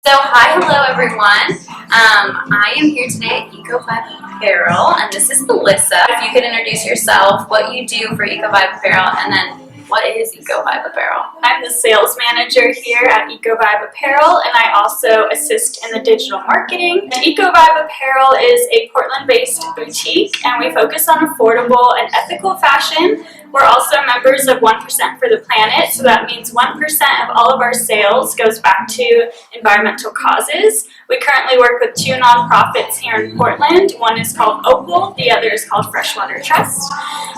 Hello everyone. I am here today at EcoVibe Apparel, and this is Alyssa. If you could introduce yourself, what you do for EcoVibe Apparel, and then what is EcoVibe Apparel? I'm the sales manager here at EcoVibe Apparel, and I also assist in the digital marketing. EcoVibe Apparel is a Portland-based boutique, and we focus on affordable and ethical fashion. We're also members of 1% for the Planet, so that means 1% of all of our sales goes back to environmental causes. We currently work with two nonprofits here in Portland. One is called Opal, the other is called Freshwater Trust.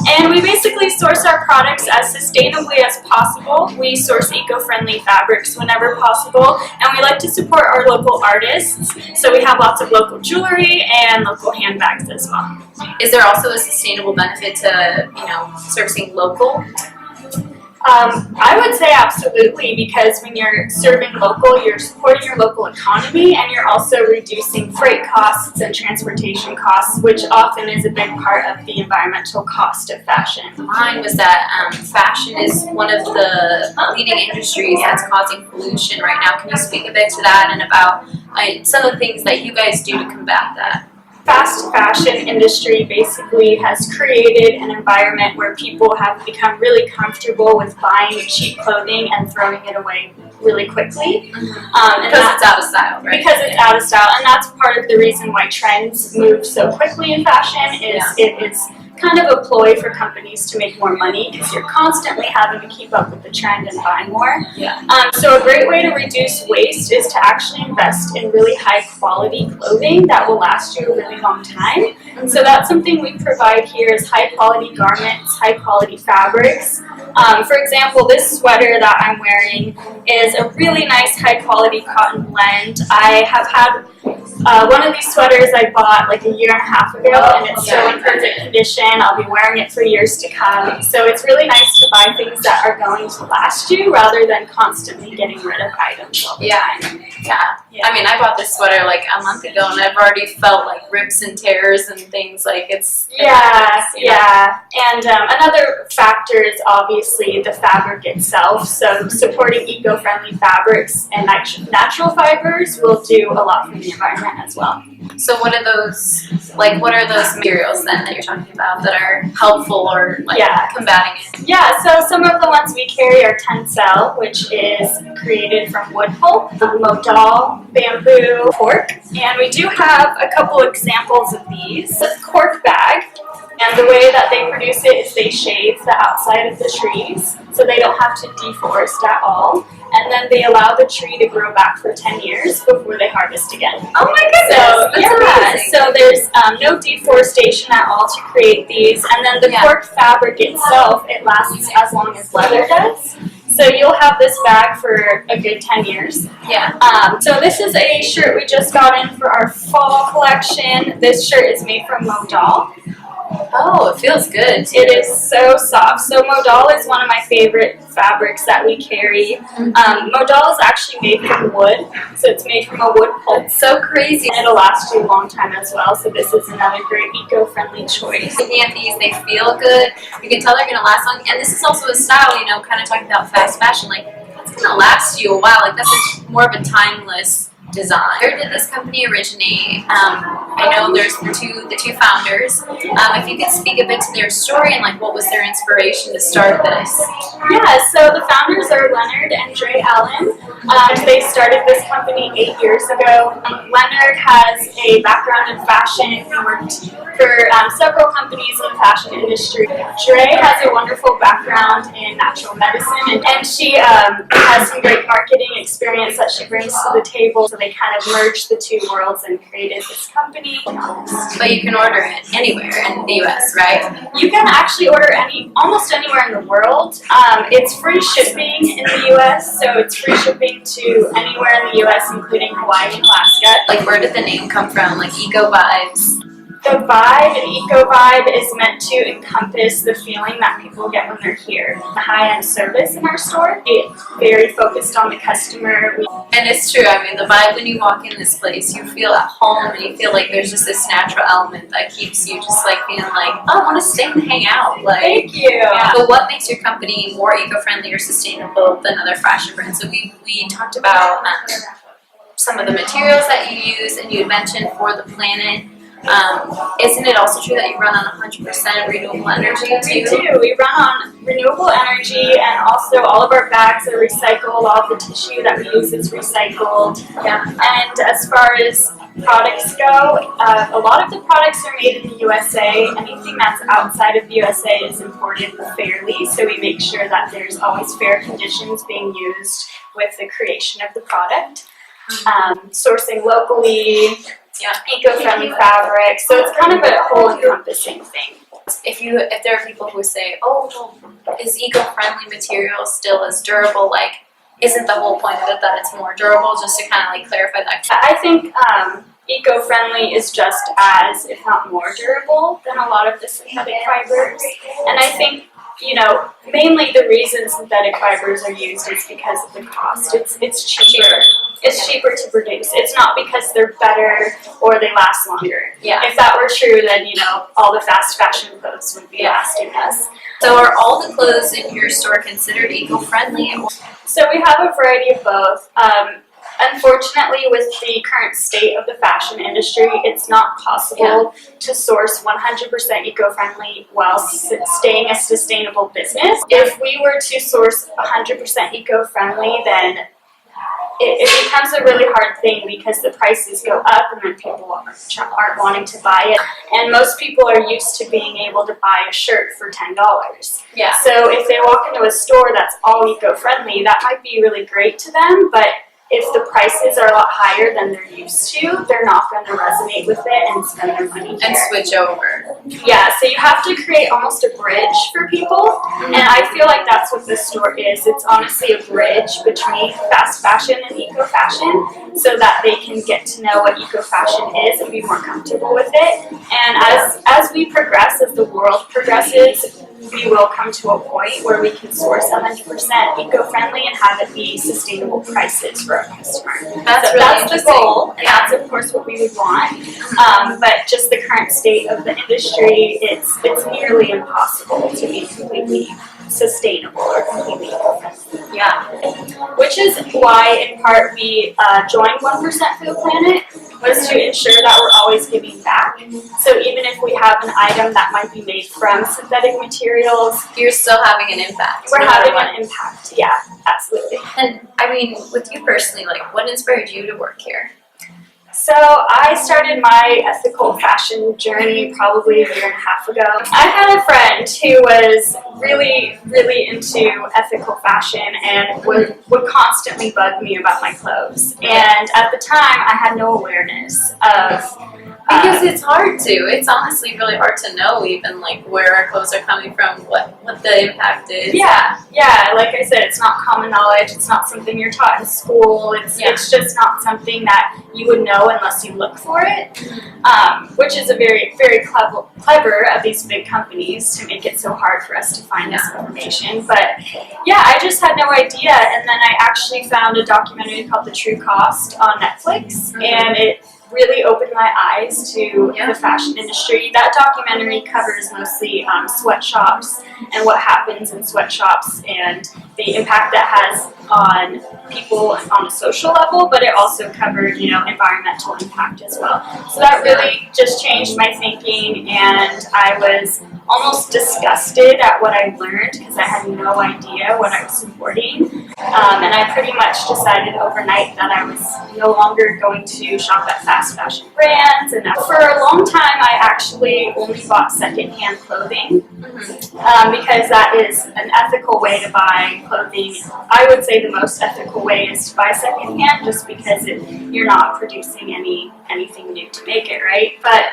And we basically source our products as sustainably as possible. We source eco-friendly fabrics whenever possible, and we like to support our local artists. So we have lots of local jewelry and local handbags as well. Is there also a sustainable benefit to, sourcing local? I would say absolutely, because when you're serving local, you're supporting your local economy, and you're also reducing freight costs and transportation costs, which often is a big part of the environmental cost of fashion. Mine was that fashion is one of the leading industries that's causing pollution right now. Can you speak a bit to that and about some of the things that you guys do to combat that? Fast fashion industry basically has created an environment where people have become really comfortable with buying cheap clothing and throwing it away really quickly. Because it's out of style, right? Because it's out of style, and that's part of the reason why trends move so quickly in fashion. It's kind of a ploy for companies to make more money, because you're constantly having to keep up with the trend and buy more. So a great way to reduce waste is to actually invest in really high quality clothing that will last you a really long time. And so that's something we provide here, is high quality garments, high quality fabrics. For example, this sweater that I'm wearing is a really nice high quality cotton blend. I have had one of these sweaters I bought like a year and a half ago, and it's still in perfect condition. I'll be wearing it for years to come. So it's really nice to buy things that are going to last you, rather than constantly getting rid of items all the time. I mean, I bought this sweater like a month ago, and I've already felt like rips and tears and things. Like And another factor is obviously the fabric itself. So supporting eco-friendly fabrics and natural fibers will do a lot for the environment as well. So what are those materials then that you're talking about that are helpful or combating it? Yeah, so some of the ones we carry are tencel, which is created from wood pulp, modal, bamboo, cork, and we do have a couple examples of these. This cork bag, and the way that they produce it is they shave the outside of the trees, so they don't have to deforest at all. And then they allow the tree to grow back for 10 years before they harvest again. Oh my goodness! So there's no deforestation at all to create these. And then the cork fabric itself, it lasts as long as leather does. So you'll have this bag for a good 10 years. So this is a shirt we just got in for our fall collection. This shirt is made from modal. Oh, it feels good too. It is so soft. So modal is one of my favorite fabrics that we carry. Modal is actually made from wood, so it's made from a wood pulp. So crazy. And it'll last you a long time as well, so this is another great eco-friendly choice. Looking at these, they feel good. You can tell they're going to last long. And this is also a style, kind of talking about fast fashion, like that's going to last you a while. Like that's more of a timeless design. Where did this company originate? I know there's the two founders. If you could speak a bit to their story and like what was their inspiration to start this? Yeah, so the founders are Leonard and Dre Allen. They started this company 8 years ago. Leonard has a background in fashion. He worked for several companies in the fashion industry. Dre has a wonderful background in natural medicine, and she has some great marketing experience that she brings to the table. So they kind of merged the two worlds and created this company. But you can order it anywhere in the US, right? You can actually order almost anywhere in the world. It's free shipping in the US, so it's free shipping to anywhere in the US, including Hawaii and Alaska. Like, where did the name come from? Like EcoVibes? The vibe and EcoVibe is meant to encompass the feeling that people get when they're here. The high-end service in our store, it's very focused on the customer. And it's true, I mean, the vibe when you walk in this place, you feel at home and you feel like there's just this natural element that keeps you just like feeling like, oh, I want to stay and hang out. Like, thank you. Yeah. But what makes your company more eco-friendly or sustainable than other fashion brands? So we talked about some of the materials that you use, and you mentioned for the planet. Isn't it also true that you run on 100% renewable energy too? We do. We run on renewable energy, and also all of our bags are recycled. All of the tissue that we use is recycled. Yeah. And as far as products go, a lot of the products are made in the USA. Anything that's outside of the USA is imported fairly, so we make sure that there's always fair conditions being used with the creation of the product. Sourcing locally, eco-friendly fabric, so it's kind of a whole encompassing thing. If there are people who say, oh, well, is eco-friendly material still as durable? Like, isn't the whole point of it that it's more durable? Just to kind of like clarify that. I think eco-friendly is just as, if not more durable than a lot of the synthetic fibers. And I think, you know, mainly the reason synthetic fibers are used is because of the cost. It's cheaper. It's cheaper to produce. It's not because they're better or they last longer. Yeah. If that were true, then, you know, all the fast fashion clothes would be lasting us. So are all the clothes in your store considered eco-friendly? So we have a variety of both. Unfortunately, with the current state of the fashion industry, it's not possible to source 100% eco-friendly while staying a sustainable business. If we were to source 100% eco-friendly, then it becomes a really hard thing because the prices go up and then people aren't wanting to buy it. And most people are used to being able to buy a shirt for $10. Yeah. So if they walk into a store that's all eco-friendly, that might be really great to them, but if the prices are a lot higher than they're used to, they're not going to resonate with it and spend their money here. And switch over. Yeah, so you have to create almost a bridge for people, and I feel like that's what this store is. It's honestly a bridge between fast fashion and eco-fashion, so that they can get to know what eco-fashion is and be more comfortable with it. And as we progress, as the world progresses, we will come to a point where we can source 100% eco-friendly and have it be sustainable prices for our customer. That's the goal, and that's of course what we would want. But just the current state of the industry, it's nearly impossible to be completely sustainable or completely eco-friendly. Yeah. Which is why, in part, we joined 1% for the Planet, was to ensure that we're always giving back. So even if we have an item that might be made from synthetic materials, You're still having an impact. we're having an impact. Yeah, absolutely. And I mean, with you personally, like, what inspired you to work here? So I started my ethical fashion journey probably a year and a half ago. I had a friend who was really, really into ethical fashion and would constantly bug me about my clothes. And at the time, I had no awareness of... Because it's hard to. It's honestly really hard to know even like where our clothes are coming from, what the impact is. Yeah, like I said, it's not common knowledge. It's not something you're taught in school. It's just not something that you would know unless you look for it, which is a very, very clever of these big companies to make it so hard for us to find this information. But yeah, I just had no idea, and then I actually found a documentary called The True Cost on Netflix, and it really opened my eyes to the fashion industry. That documentary covers mostly sweatshops and what happens in sweatshops and the impact that has on people on a social level, but it also covered, you know, environmental impact as well. So that really just changed my thinking, and I was almost disgusted at what I learned because I had no idea what I was supporting. And I pretty much decided overnight that I was no longer going to shop at fast fashion brands. And for a long time, I actually only bought secondhand clothing because that is an ethical way to buy clothing. I would say the most ethical way is to buy secondhand, just because you're not producing anything new to make it, right? But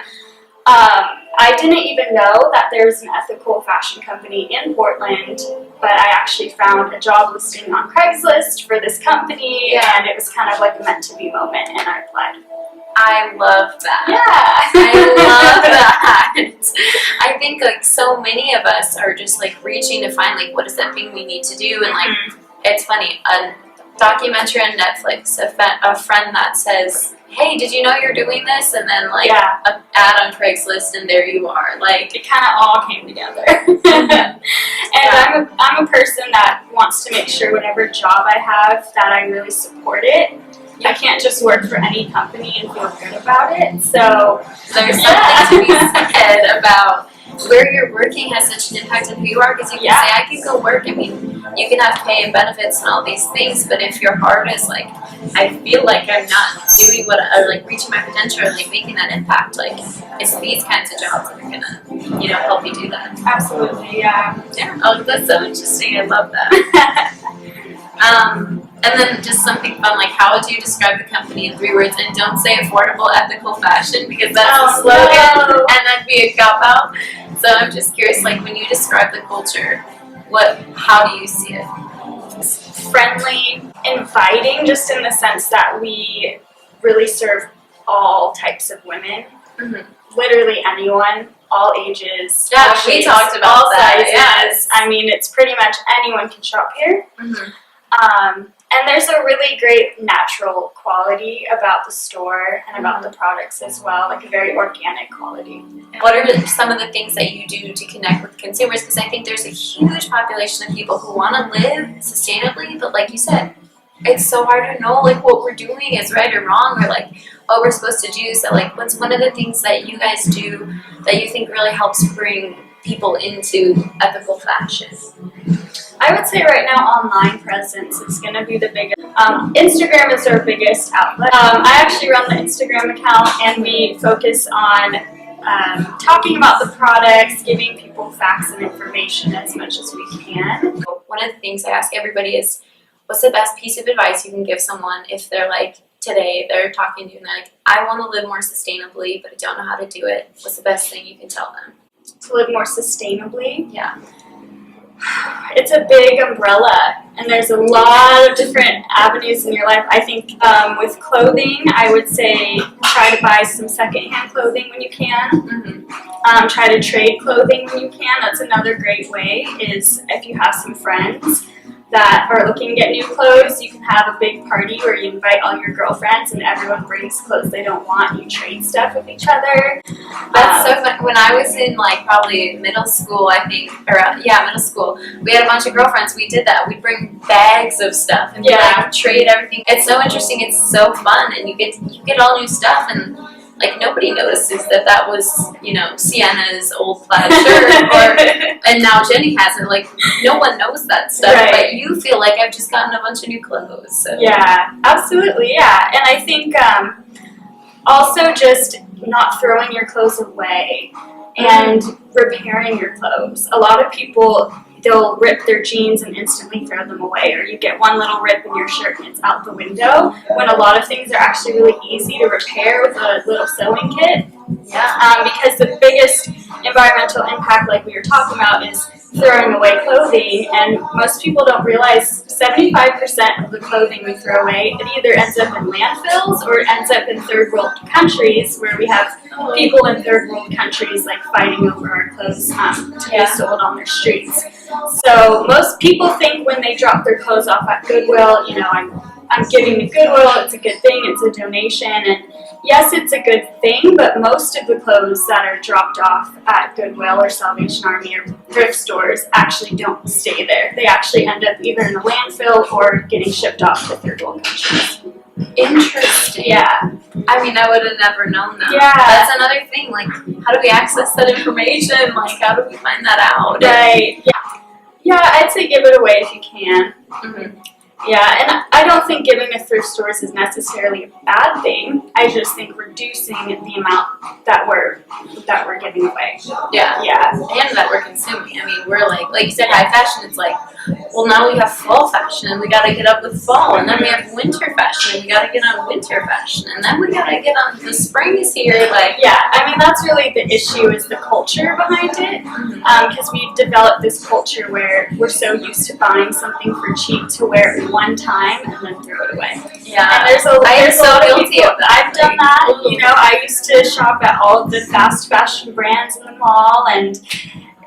I didn't even know that there's an ethical fashion company in Portland, but I actually found a job listing on Craigslist for this company, and it was kind of like a meant-to-be moment, and I applied. I love that. Yeah. I love that. I think like so many of us are just like reaching to find like what is that thing we need to do, and like it's funny, a documentary on Netflix, a friend that says, hey, did you know you're doing this? And then like an ad on Craigslist, and there you are. Like it kind of all came together. And I'm a person that wants to make sure whatever job I have that I really support it. I can't just work for any company and feel good about it. So there's something to be said about where you're working has such an impact on who you are, because you can say, I can go work, I mean, you can have pay and benefits and all these things, but if your heart is like, I feel like I'm not doing what I like, reaching my potential, or like making that impact, like it's these kinds of jobs that are gonna, you know, help you do that. Absolutely, yeah. Oh, that's so interesting. I love that. And then just something fun, like how would you describe the company in 3 words? And don't say affordable, ethical fashion, because that's a slogan, no. and that'd be a cop out. So I'm just curious, like when you describe the culture, how do you see it? Friendly, inviting, just in the sense that we really serve all types of women, literally anyone, all ages, Yeah, all we shapes, talked about all that. sizes. Yes. I mean, it's pretty much anyone can shop here. And there's a really great natural quality about the store and about the products as well, like a very organic quality. What are some of the things that you do to connect with consumers? Because I think there's a huge population of people who want to live sustainably, but like you said, it's so hard to know like what we're doing is right or wrong, or like what we're supposed to do. So like, what's one of the things that you guys do that you think really helps bring people into ethical fashion? I would say right now online presence is going to be the biggest. Instagram is our biggest outlet. I actually run the Instagram account, and we focus on talking about the products, giving people facts and information as much as we can. One of the things I ask everybody is, what's the best piece of advice you can give someone if they're like, today they're talking to you and they're like, I want to live more sustainably, but I don't know how to do it. What's the best thing you can tell them? To live more sustainably? Yeah. It's a big umbrella, and there's a lot of different avenues in your life. I think with clothing, I would say try to buy some secondhand clothing when you can. Try to trade clothing when you can. That's another great way, is if you have some friends that are looking to get new clothes, you can have a big party where you invite all your girlfriends and everyone brings clothes they don't want. You trade stuff with each other. That's so fun. When I was in like probably middle school, I think, or middle school, we had a bunch of girlfriends. We did that. We'd bring bags of stuff and like trade everything. It's so interesting. It's so fun, and you get all new stuff, and like nobody notices that was, you know, Sienna's old plaid shirt, and now Jenny has it. Like no one knows that stuff, but you feel like I've just gotten a bunch of new clothes. So. Yeah, absolutely, yeah. And I think also just not throwing your clothes away and repairing your clothes. A lot of people, they'll rip their jeans and instantly throw them away, or you get one little rip in your shirt and it's out the window, when a lot of things are actually really easy to repair with a little sewing kit. Because the biggest environmental impact, like we were talking about, is throwing away clothing, and most people don't realize 75% of the clothing we throw away, it either ends up in landfills or it ends up in third world countries, where we have people in third world countries like fighting over our clothes to be sold on their streets. So most people think when they drop their clothes off at Goodwill, you know, I'm giving to Goodwill, it's a good thing, it's a donation, and yes, it's a good thing, but most of the clothes that are dropped off at Goodwill or Salvation Army or thrift stores actually don't stay there. They actually end up either in a landfill or getting shipped off to third world countries. Interesting. Yeah. I mean, I would have never known that. Yeah. That's another thing. Like, how do we access that information? Like, how do we find that out? Right. Yeah, I'd say give it away if you can. Yeah, and I don't think giving to thrift stores is necessarily a bad thing. I just think reducing the amount that we're giving away. Yeah. And that we're consuming. I mean, we're like you said, high fashion. It's like, well, now we have fall fashion, and we got to get up with fall, and then we have winter fashion, and we got to get on winter fashion, and then we got to get on the spring is here. Like, yeah, I mean, that's really the issue, is the culture behind it, because we've developed this culture where we're so used to buying something for cheap to wear it one time and then throw it away. Yeah, and there's a lot of people. of that. I've done that. You know, I used to shop at all of the fast fashion brands in the mall, and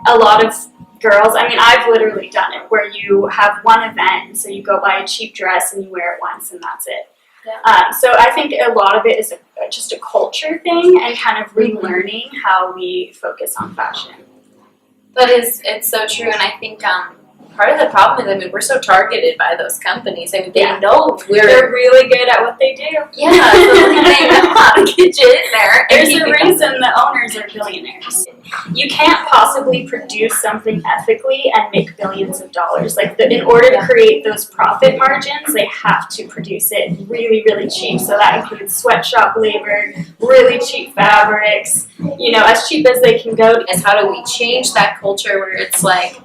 a lot of girls, I mean, I've literally done it, where you have one event, so you go buy a cheap dress and you wear it once and that's it. So I think a lot of it is just a culture thing, and kind of relearning how we focus on fashion. But it's so true, and I think part of the problem is, I mean, we're so targeted by those companies. I mean, they know they're really good at what they do. Yeah, so they know how to get you in there. There's a reason the owners are billionaires. You can't possibly produce something ethically and make billions of dollars. Like, in order to create those profit margins, they have to produce it really, really cheap. So that includes sweatshop labor, really cheap fabrics, you know, as cheap as they can go. Is how do we change that culture where it's like,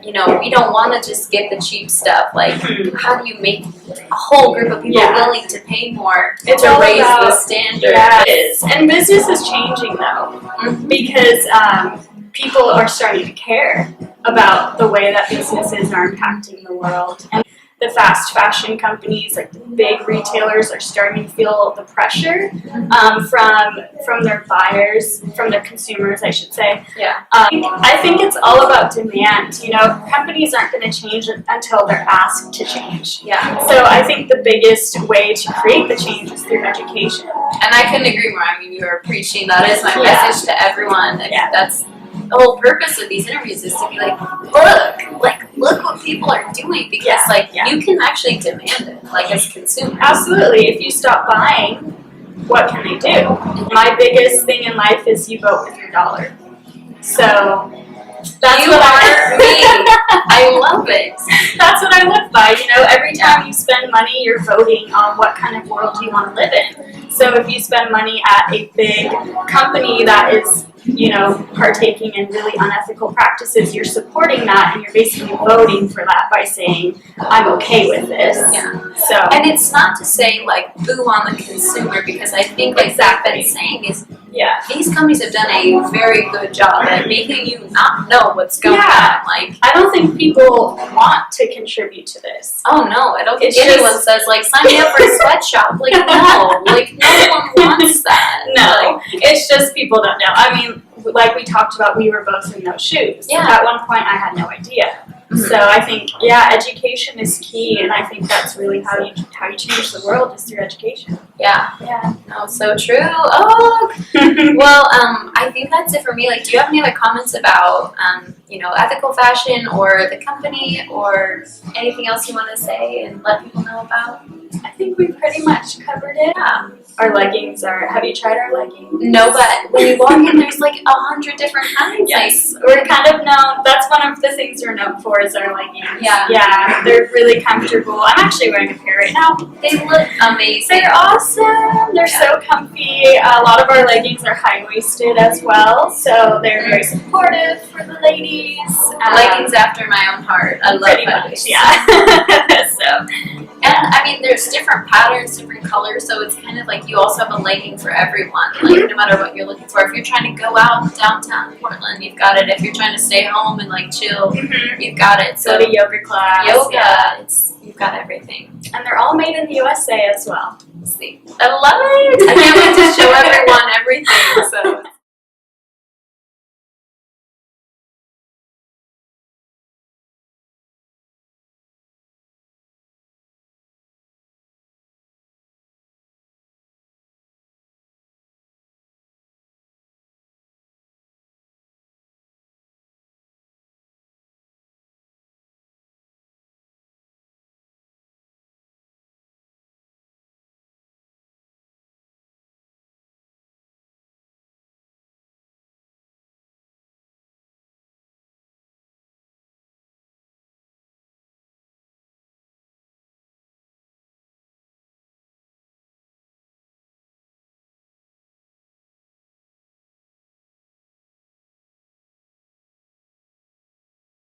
you know, we don't want to just get the cheap stuff. Like, how do you make a whole group of people willing to pay more to raise the standard? Yeah, it is. And business is changing, though, because people are starting to care about the way that businesses are impacting the world. And the fast fashion companies, like the big retailers, are starting to feel the pressure from their buyers, from their consumers, I should say. Yeah. I think it's all about demand. You know, companies aren't going to change until they're asked to change. Yeah. So I think the biggest way to create the change is through education. And I couldn't agree more. I mean, you are preaching. That is my message to everyone. That's the whole purpose of these interviews, is to be like, look what people are doing, because you can actually demand it, like, as consumers. Absolutely. If you stop buying, what can they do? My biggest thing in life is you vote with your dollar. So that's what I love it. That's what I live by. You know, every time you spend money, you're voting on what kind of world you want to live in. So if you spend money at a big company that is, you know, partaking in really unethical practices, you're supporting that, and you're basically voting for that by saying, I'm okay with this. Yeah. So, and it's not to say, like, boo on the consumer, because I think, like Zach been saying, is these companies have done a very good job at making you not know what's going on. Like, I don't think people want to contribute to this. Oh no, I don't think anyone says, like, sign me up for a sweatshop. Like, no, like, no one wants that. No, it's just people don't know. I mean, like we talked about, we were both in those shoes. Yeah. At one point, I had no idea. So I think, education is key, and I think that's really how you change the world, is through education. Yeah. No, so true. Oh, well, I think that's it for me. Like, do you have any other comments about, you know, ethical fashion or the company, or anything else you want to say and let people know about? I think we pretty much covered it. Our leggings are. Have you tried our leggings? No, but when you walk in, there's like 100 different kinds. Yes, we're kind of known. That's one of the things we're known for, is our leggings. Yeah, they're really comfortable. I'm actually wearing a pair right now. They look amazing. They're awesome. They're so comfy. A lot of our leggings are high-waisted as well, so they're very supportive for the ladies. Leggings after my own heart. I love leggings. So. And I mean, there's different patterns, different colors, so it's kind of like you also have a legging for everyone, like, no matter what you're looking for. If you're trying to go out downtown Portland, you've got it. If you're trying to stay home and, like, chill, you've got it. So go to yoga class. You've got everything. And they're all made in the USA as well. See, I love it. I can't wait to show everyone everything. So.